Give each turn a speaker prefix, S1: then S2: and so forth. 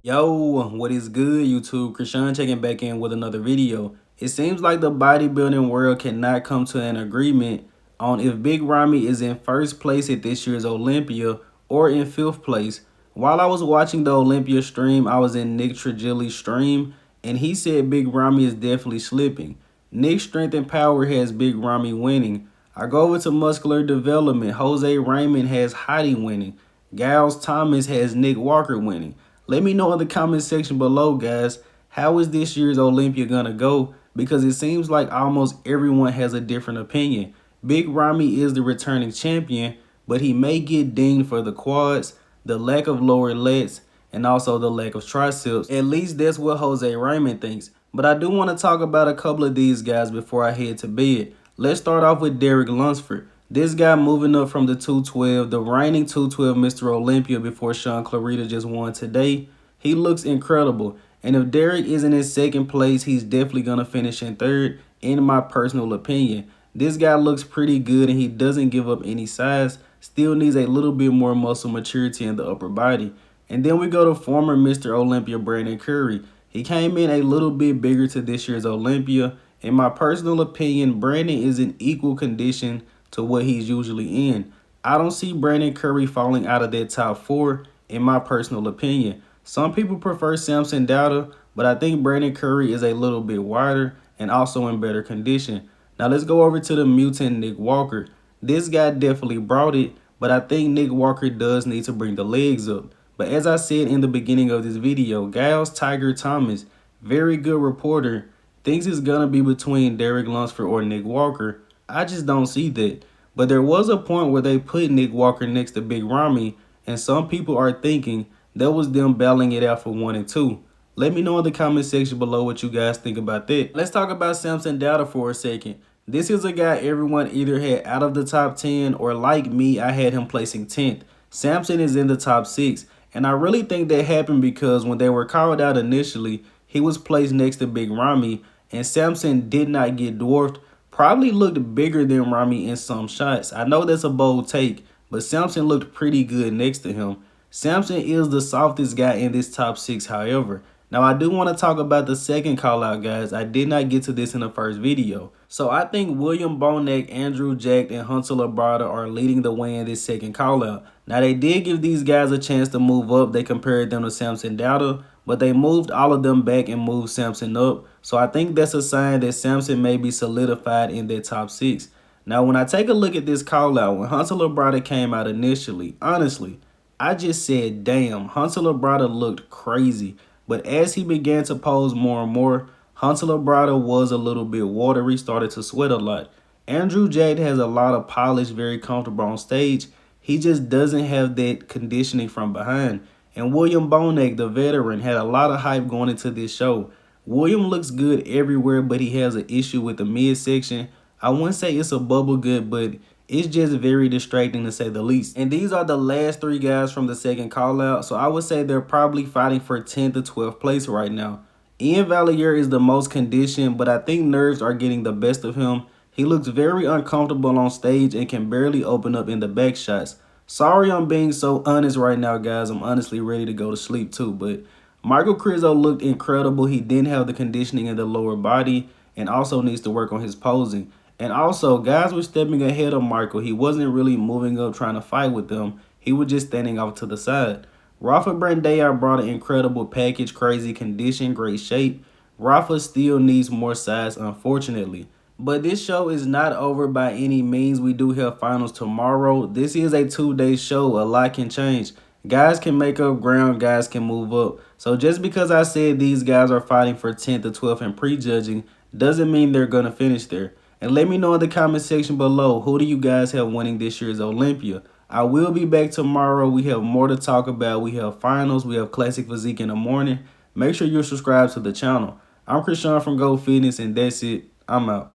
S1: Yo, what is good, YouTube? Krishan checking back in with another video. It seems like the bodybuilding world cannot come to an agreement on if Big Ramy is in first place at this year's Olympia or in fifth place. While I was watching the Olympia stream, I was in Nick Trigili's stream, and he said Big Ramy is definitely slipping. Nick's Strength and Power has Big Ramy winning. I go over to Muscular Development. Jose Raymond has Hottie winning. Giles Thomas has Nick Walker winning. Let me know in the comment section below, guys, how is this year's Olympia gonna go? Because it seems like almost everyone has a different opinion. Big Ramy is the returning champion, but he may get dinged for the quads, the lack of lower lats, and also the lack of triceps. At least that's what Jose Raymond thinks. But I do want to talk about a couple of these guys before I head to bed. Let's start off with Derek Lunsford. This guy moving up from the 212, the reigning 212 Mr. Olympia before Sean Clarita just won today. He looks incredible. And if Derek isn't in second place, he's definitely going to finish in third, in my personal opinion. This guy looks pretty good and he doesn't give up any size. Still needs a little bit more muscle maturity in the upper body. And then we go to former Mr. Olympia Brandon Curry. He came in a little bit bigger to this year's Olympia. In my personal opinion, Brandon is in equal condition to what he's usually in. I don't see Brandon Curry falling out of that top four, in my personal opinion. Some people prefer Samson Dowda, but I think Brandon Curry is a little bit wider and also in better condition. Now let's go over to the mutant Nick Walker. This guy definitely brought it, but I think Nick Walker does need to bring the legs up. But as I said in the beginning of this video, Giles Tiger Thomas, very good reporter, thinks it's going to be between Derek Lunsford or Nick Walker. I just don't see that. But there was a point where they put Nick Walker next to Big Ramy, and some people are thinking that was them battling it out for 1 and 2. Let me know in the comment section below what you guys think about that. Let's talk about Samson Dowda for a second. This is a guy everyone either had out of the top 10 or, like me, I had him placing 10th. Samson is in the top 6, and I really think that happened because when they were called out initially, he was placed next to Big Ramy, and Samson did not get dwarfed. Probably looked bigger than Ramy in some shots. I know that's a bold take, but Samson looked pretty good next to him. Samson is the softest guy in this top 6, however. Now, I do want to talk about the second call out, guys. I did not get to this in the first video. So I think William Bonac, Andrew Jack, and Hunter Labrada are leading the way in this second call out. Now, they did give these guys a chance to move up. They compared them to Samson Dowda, but they moved all of them back and moved Samson up. So I think that's a sign that Samson may be solidified in their top 6. Now, when I take a look at this call out, when Hunter Labrada came out initially, honestly, I just said, damn, Hunter Labrada looked crazy. But as he began to pose more and more, Hunter Labrada was a little bit watery, started to sweat a lot. Andrew Jack has a lot of polish, very comfortable on stage. He just doesn't have that conditioning from behind. And William Bonac, the veteran, had a lot of hype going into this show. William looks good everywhere, but he has an issue with the midsection. I wouldn't say it's a bubble gut, but it's just very distracting to say the least. And these are the last 3 guys from the second call out. So I would say they're probably fighting for 10th to 12th place right now. Ian Valliere is the most conditioned, but I think nerves are getting the best of him. He looks very uncomfortable on stage and can barely open up in the back shots. Sorry I'm being so honest right now, guys. I'm honestly ready to go to sleep too. But Michael Krizo looked incredible. He didn't have the conditioning in the lower body and also needs to work on his posing. And also, guys were stepping ahead of Michael. He wasn't really moving up trying to fight with them. He was just standing off to the side. Rafa Brandao brought an incredible package, crazy condition, great shape. Rafa still needs more size, unfortunately. But this show is not over by any means. We do have finals tomorrow. This is a 2-day show. A lot can change. Guys can make up ground. Guys can move up. So just because I said these guys are fighting for 10th to 12th in prejudging doesn't mean they're going to finish there. And let me know in the comment section below, who do you guys have winning this year's Olympia? I will be back tomorrow. We have more to talk about. We have finals. We have Classic Physique in the morning. Make sure you're subscribed to the channel. I'm Krishan from Go Fitness, and that's it. I'm out.